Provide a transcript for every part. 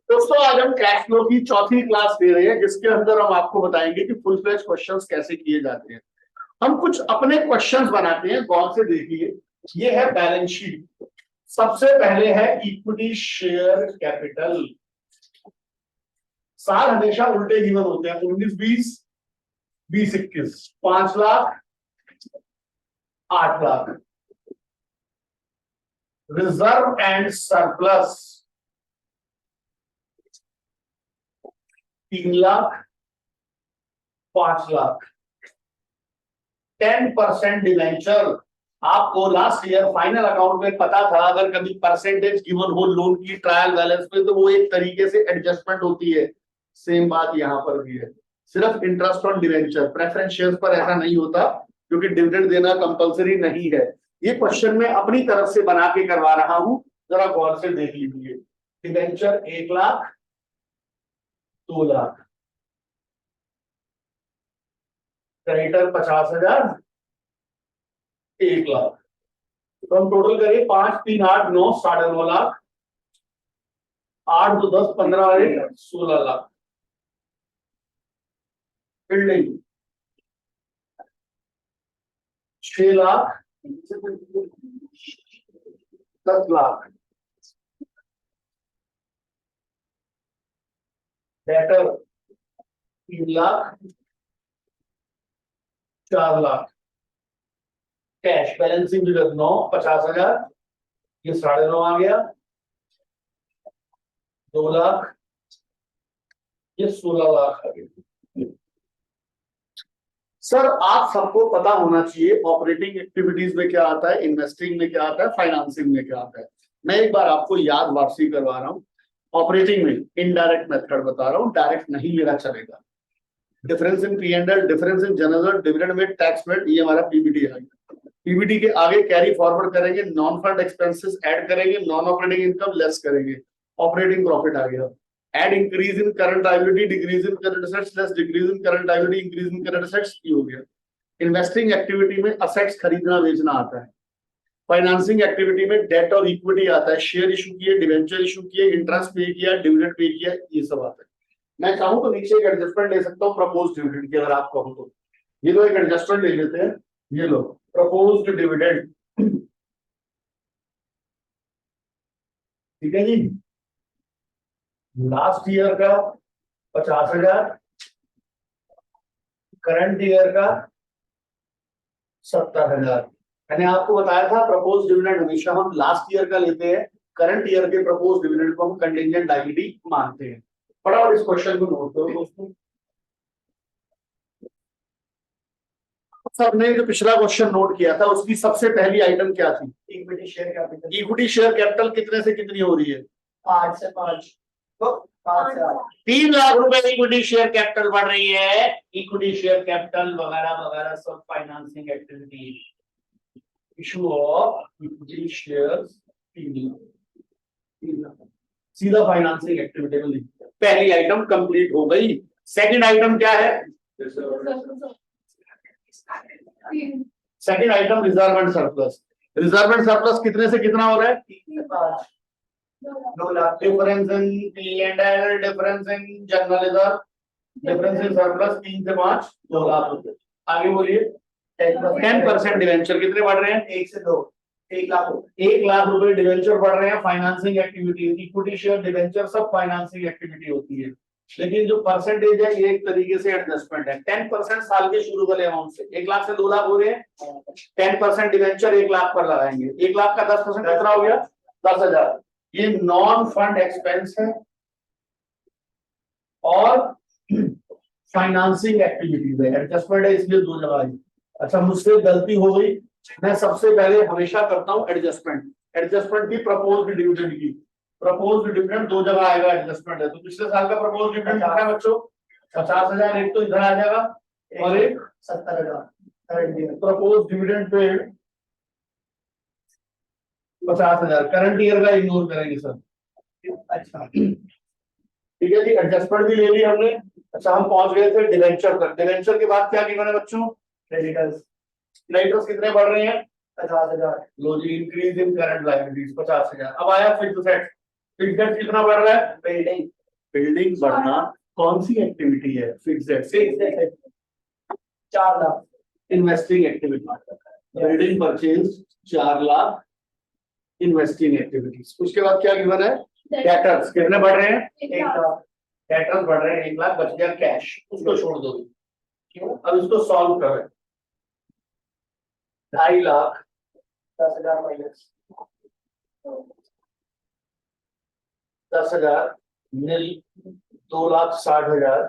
दोस्तों आज हम कैश फ्लो की चौथी क्लास दे रहे हैं, जिसके अंदर हम आपको बताएंगे कि फुल फ्लेज क्वेश्चंस कैसे किए जाते हैं। हम कुछ अपने क्वेश्चंस बनाते हैं, गौर से देखिए। ये है बैलेंस शीट। सबसे पहले है इक्विटी शेयर कैपिटल। साल हमेशा उल्टे गिवन होते हैं, 19-20, 20-21, 5 lakh, 8 lakh. Reserve and surplus 3 lakh, 5 lakh. 10% debenture. आपको लास्ट ईयर फाइनल अकाउंट में पता था, अगर कभी परसेंटेज गिवन हो लोन की ट्रायल बैलेंस में, तो वो एक तरीके से एडजस्टमेंट होती है। सेम बात यहां पर भी है, सिर्फ interest on debenture. Preference shares पर ऐसा नहीं होता, क्योंकि डिविडेंड देना कंपलसरी नहीं है। ये क्वेश्चन मैं अपनी तरफ से बना के करवा रहा हूं, जरा गौर से देख लीजिए। डिवेंचर 1 लाख, 2 लाख। क्रेडिटर 50,000, 1 लाख। तो हम टोटल करिए 5, 3, 8, 9, 9.5 lakh. 8, 2, 10, 15, 16 lakh. Building 6 lakh, 10 lakh. Debtor 3 lakh, 4 lakh. Cash balancing 9, 50,000। ये 9.5 आ गया। 2 लाख, ये 16 लाख आ गया। सर आप सबको पता होना चाहिए ऑपरेटिंग एक्टिविटीज में क्या आता है, इन्वेस्टिंग में क्या आता है, फाइनेंसिंग में क्या आता है। मैं एक बार आपको याद वापसी करवा रहा हूँ। ऑपरेटिंग में इनडायरेक्ट मेथड बता रहा हूँ, डायरेक्ट नहीं मेरा चलेगा। Difference in P&L, difference in general, dividend में, टैक्स में, ये हमारा पीबीटी है। पीबीटी के आगे कैरी फॉरवर्ड करेंगे, नॉन फंड एक्सपेंसेस ऐड करेंगे, नॉन ऑपरेटिंग इनकम लेस करेंगे, ऑपरेटिंग प्रॉफिट आ गया। Add increase in current liability, decrease in current assets, less decrease in current liability, increase in current assets, ये हो गया। इन्वेस्टिंग एक्टिविटी में assets खरीदना बेचना आता है। फाइनेंसिंग एक्टिविटी में डेट और इक्विटी आता है, शेयर इशू किए, डिवेंचर इशू किए, इंटरेस्ट पे किया, डिविडेंड पे किया, ये सब आता है। मैं चाहूं तो नीचे एक एडजस्टमेंट ले सकता हूँ प्रपोज डिविडेंड की, अगर आप कहो तो। ये लो एक एडजस्टमेंट ले लेते हैं, ये लो प्रपोज्ड डिविडेंड। ठीक है जी। लास्ट ईयर का 50,000, करंट ईयर का 70,000। मैंने आपको बताया था प्रपोज डिविडेंड हमेशा हम लास्ट ईयर का लेते हैं, करंट ईयर के प्रपोज डिविडेंड को हम कंटिंजेंट लायबिलिटी मानते हैं। फटाफट इस क्वेश्चन को नोट करो दोस्तों। सर ने जो पिछला क्वेश्चन नोट किया था, उसकी सबसे पहली आइटम क्या थी? Equity share capital. Equity share capital कितने से कितनी हो रही है? 5 से 5, तो 3 लाख रुपए इक्विटी शेयर कैपिटल बढ़ रही है। इक्विटी शेयर कैपिटल वगैरह वगैरह सब financing activity. Issue of equity shares 3 lakh, सीधा फाइनेंसिंग एक्टिविटी में लिखते हैं। पहली आइटम कंप्लीट हो गई। सेकंड आइटम क्या है? Second item reserve and surplus. Reserve and surplus कितने से कितना हो रहा है? 3 से 5, 2 lakh. Difference in P&L, difference in general reserve, difference in surplus 3 से 5, 2 लाख रुपए। आगे बोलिए। 10% डिवेंचर कितने बढ़ रहे हैं? 1 से 2, 1 लाख। 1 लाख रुपए डिवेंचर बढ़ रहे हैं। Financing activity, equity share, debenture सब फाइनेंसिंग एक्टिविटी होती है। लेकिन जो परसेंटेज है ये एक तरीके से एडजस्टमेंट है। 10% साल के शुरू वाले अमाउंट से, 1 लाख से 2 लाख हो रहे हैं। 10% डिवेंचर 1 लाख पर लगाएंगे। 1 लाख का 10% कितना हो गया? 10,000। ये नॉन फंड एक्सपेंस है और फाइनेंसिंग एक्टिविटीज है। एडजस्टमेंट है, इसलिए 2 जगह आई। अच्छा, मुझसे गलती हो गई। मैं सबसे पहले हमेशा करता हूं एडजस्टमेंट। एडजस्टमेंट की प्रपोज्ड डिविडेंड की। प्रपोज्ड डिविडेंड 2 जगह आएगा, एडजस्टमेंट है। तो पिछले साल का प्रपोज्ड डिविडेंड कितना है बच्चों? 50,000। एक तो इधर आ जाएगा और एक 70,000। Proposed dividend pay 50,000। Current year का इग्नोर करेंगे सर। अच्छा ठीक है जी, एडजस्टमेंट भी ले ली हमने। अच्छा, हम पहुंच गए थे डिवेंचर तक। डिवेंचर के बाद क्या गिवन है बच्चों? क्रेडिटर्स। क्रेडिटर्स कितने बढ़ रहे हैं? 50,000। लो जी, इंक्रीज इन करंट लायबिलिटीज 50,000। अब आया फिक्स्ड एसेट्स। फिक्स्ड एसेट्स कितना बढ़ रहा है? बिल्डिंग बिल्डिंग बढ़ना कौन सी एक्टिविटी है? Fixed. 4 lakh. Investing activity, building purchase 4 lakh, investing activities. उसके बाद क्या गिवन है? डेटर्स कितने बढ़ रहे हैं? 1 लाख। डेटर्स बढ़ रहे हैं 1 लाख, बच गया कैश, उसको छोड़ दो। अब इसको सॉल्व करें। 2.5 lakh 10,000 minus 10,000 nil 2,60,000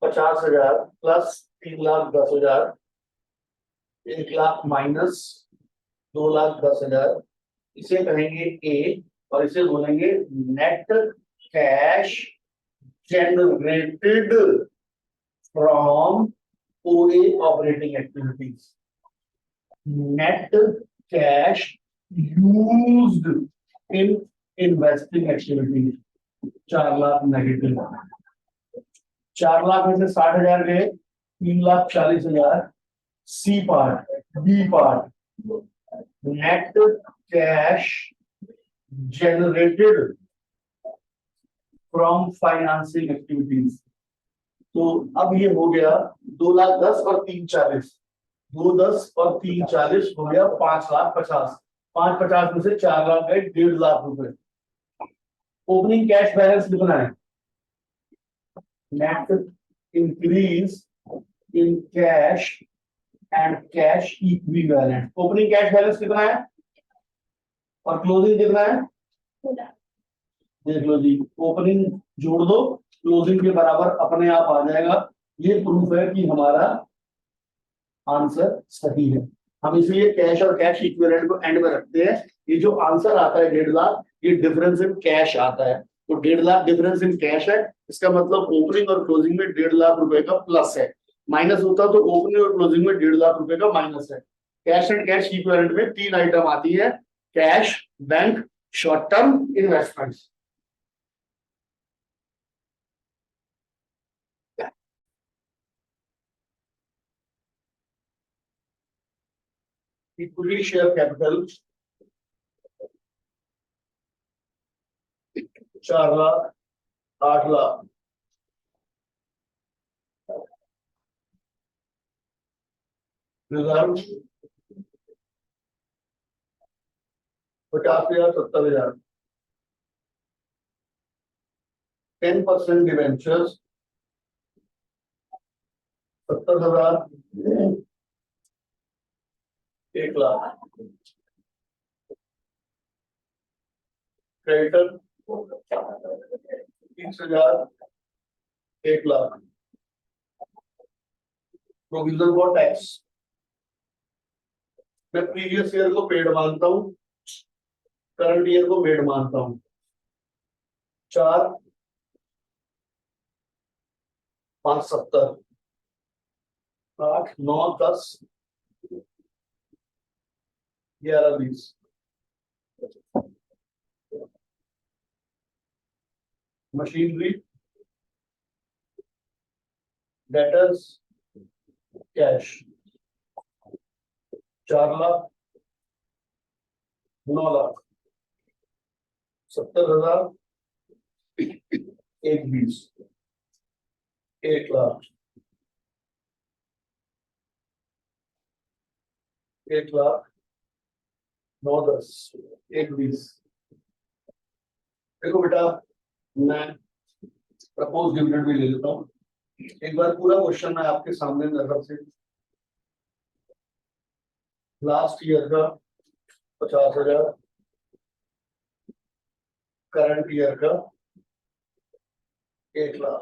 50,000 plus 3,10,000 1 lakh minus 2,10,000, इसे कहेंगे ए और इसे बोलेंगे नेट कैश जनरेटेड फ्रॉम ओए operating activities. Net cash used in investing activities 4 lakh negative. 4 lakh में से 60,000 गए, 3,40,000। C part, B part, net cash generated from financing activities. तो अब ये हो गया 2,10,000 और 3,40,000, 2,10,000 और 3,40,000 हो गया 5,50,000। 5,50,000 में से 4 लाख गए, 1.5 लाख रुपए। ओपनिंग कैश बैलेंस कितना है? Net increase in cash and cash equivalent. Opening cash balance कितना है और क्लोजिंग कितना है? देख लो जी, ओपनिंग जोड़ दो, क्लोजिंग के बराबर अपने आप आ जाएगा। ये प्रूफ है कि हमारा आंसर सही है। हम इसलिए कैश और कैश इक्विवेलेंट को एंड में रखते हैं। ये जो आंसर आता है 1.5 लाख, ये डिफरेंस इन कैश आता है। तो 1.5 लाख डिफरेंस इन कैश है, इसका मतलब ओपनिंग और क्लोजिंग में 1.5 लाख रुपए का प्लस है। माइनस होता तो ओपनिंग और क्लोजिंग में 1.5 लाख रुपए का माइनस है। कैश एंड कैश इक्विवेलेंट में 3 आइटम आती है: cash, bank, short term investments. Equity share capital 4 lakh, 8 lakh. Reserve 50,000, 70,000। 10% debentures 70,000, 1 lakh. Creditor 30,000, 1 lakh. Provision for tax, मैं प्रीवियस ईयर को पेड मानता हूं, करंट ईयर को पेड मानता हूं। 4, 5, 70, 8, 9, 10, 11, 20। Machinery, debtors, cash 4 lakh, 9 lakh, 70,000, 1, 20, 1 lakh, 1 lakh, 9, 10, 1, 20। देखो बेटा, मैं प्रपोज डिविडेंड भी ले लेता हूँ। एक बार पूरा क्वेश्चन मैं आपके सामने नजर से, लास्ट ईयर का 50,000, करंट ईयर का 1 लाख।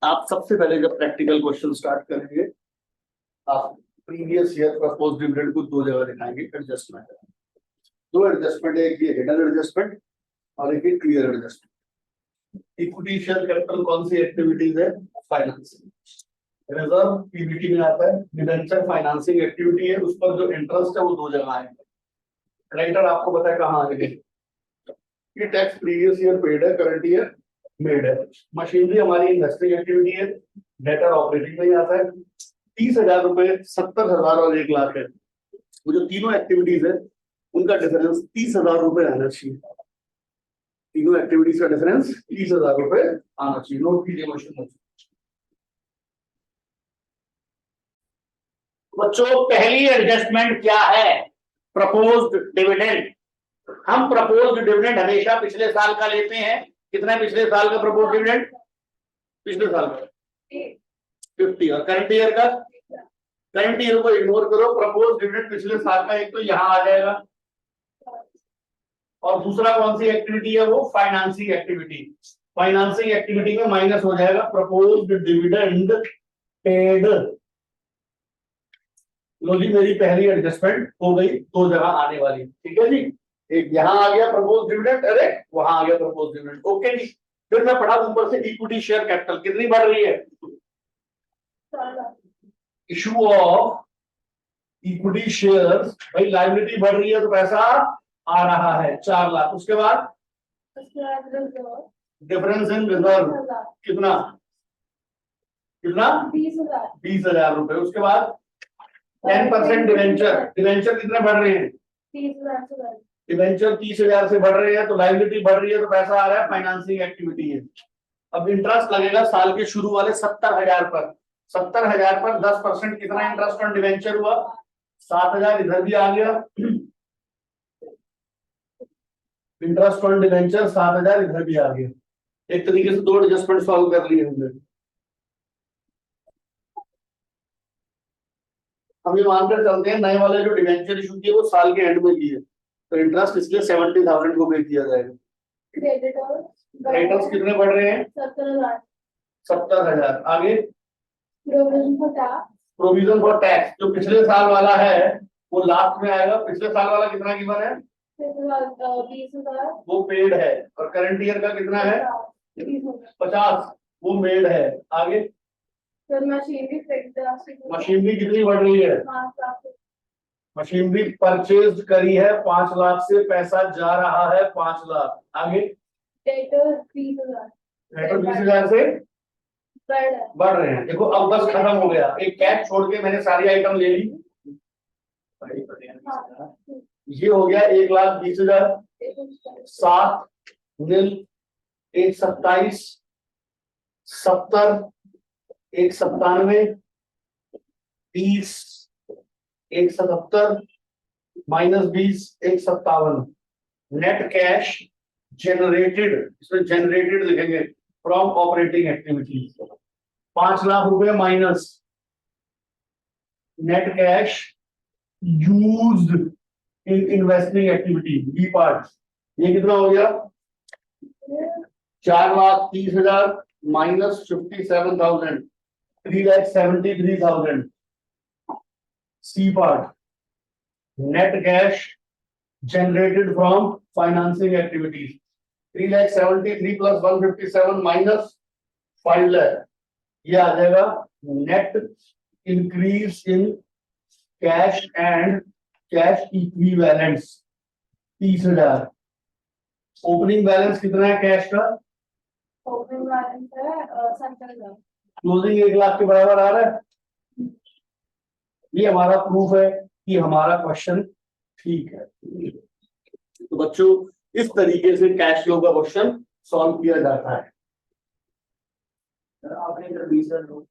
आप सबसे पहले जब प्रैक्टिकल क्वेश्चन स्टार्ट करेंगे, आप प्रीवियस ईयर प्रपोज डिविडेंड को 2 जगह दिखाएंगे एडजस्टमेंट। 2 एडजस्टमेंट है, एक ये हिडन एडजस्टमेंट और एक clear adjustment. Equity share capital कौन सी एक्टिविटीज है? फाइनेंसिंग। रिजर्व पीबीटी में आता है। डिबेंचर फाइनेंसिंग एक्टिविटी है, उस पर जो इंटरेस्ट है वो 2 जगह है। क्रेडिटर आपको पता है कहाँ आएंगे? ये टैक्स प्रीवियस ईयर पेड है, करंट ईयर मेड है। मशीनरी हमारी इन्वेस्टिंग एक्टिविटी है, डेटर ऑपरेटिंग में ही आता है। 30,000 रुपए, 70,000 और 1 लाख है। वो जो तीनों एक्टिविटीज है उनका डिफरेंस 30,000 रुपए आना चाहिए। तीनों एक्टिविटीज का डिफरेंस 30,000 रुपए आना चाहिए। नोट कीजिए क्वेश्चन। बच्चों पहली एडजस्टमेंट क्या है? Proposed dividend. हम प्रपोज्ड डिविडेंड हमेशा पिछले साल का लेते हैं। कितना है पिछले साल का प्रपोज्ड डिविडेंड? पिछले साल का 50 और करंट ईयर का? करंट ईयर को इग्नोर करो। प्रपोज्ड डिविडेंड पिछले साल का एक तो यहां आ जाएगा, और दूसरा कौन सी एक्टिविटी है? वो फाइनेंसिंग एक्टिविटी। फाइनेंसिंग एक्टिविटी में माइनस हो जाएगा प्रपोज्ड डिविडेंड पेड। लो जी, मेरी पहली एडजस्टमेंट हो गई, दो जगह आने वाली। ठीक है जी, एक यहाँ आ गया प्रपोज डिविडेंड, अरे वहां आ गया प्रपोज डिविडेंड। ओके जी। फिर मैं पढ़ा ऊपर से इक्विटी शेयर कैपिटल कितनी बढ़ रही है? Issue of equity shares. भाई लायबिलिटी बढ़ रही है तो पैसा आ रहा है 4 लाख। उसके बाद डिफरेंस इन रिजर्व कितना? कितना? 20,000 रुपए। उसके बाद 10% डिवेंचर। डिवेंचर कितने बढ़ रहे हैं? 30,000। डिवेंचर 30,000 से बढ़ रहे हैं तो लायबिलिटी बढ़ रही है तो पैसा आ रहा है, फाइनेंसिंग एक्टिविटी है। अब इंटरेस्ट लगेगा साल के शुरू वाले 70,000 पर। 70,000 पर 10% कितना इंटरेस्ट ऑन डिवेंचर हुआ? 7,000 इधर भी आ गया। इंटरेस्ट ऑन डिवेंचर 7,000 इधर भी आ गया। एक तरीके से 2 एडजस्टमेंट सॉल्व कर लिए हमने। हम ये मानकर चलते हैं नए वाले जो डिवेंचर इशू किए वो साल के एंड में किए, तो इंटरेस्ट इसलिए 70,000 को पे किया जाएगा। क्रेडिटर्स कितने बढ़ रहे हैं? 70,000। आगे प्रोविजन फॉर टैक्स जो पिछले साल वाला है वो लास्ट में आएगा। पिछले साल वाला कितना गिवन है? 20,000। वो पेड है। और करंट ईयर का कितना है? 50, वो मेड है। आगे मशीनरी कितनी बढ़ रही है? मशीनरी परचेज करी है 5 लाख से, पैसा जा रहा है 5 लाख। आगे डेटर 20,000 से बढ़ रहे हैं। देखो अब बस खत्म हो गया, एक कैश छोड़ के मैंने सारी आइटम ले ली। ये हो गया 1,20,000। 7 nil 1,27, 70, 1,97, 30, 1,77 minus 20, 1,57। Net cash generated, इसमें जनरेटेड लिखेंगे फ्रॉम ऑपरेटिंग एक्टिविटीज 5 लाख रुपए minus net cash used in investing activity B part. ये कितना हो गया? 4,30,000 minus 57,000, 3,73,000। C part net cash generated from financing activities 3,73,000 plus 157 minus 5 lakh. ये आ जाएगा net increase in cash and cash equivalents 30,000। Opening balance कितना है कैश का? ओपनिंग बैलेंस है 70,000। क्लोजिंग 1 लाख के बराबर आ रहा है। ये हमारा प्रूफ है कि हमारा क्वेश्चन ठीक है। तो बच्चों इस तरीके से कैश फ्लो का क्वेश्चन सॉल्व किया जाता है। आपने इधर 20,000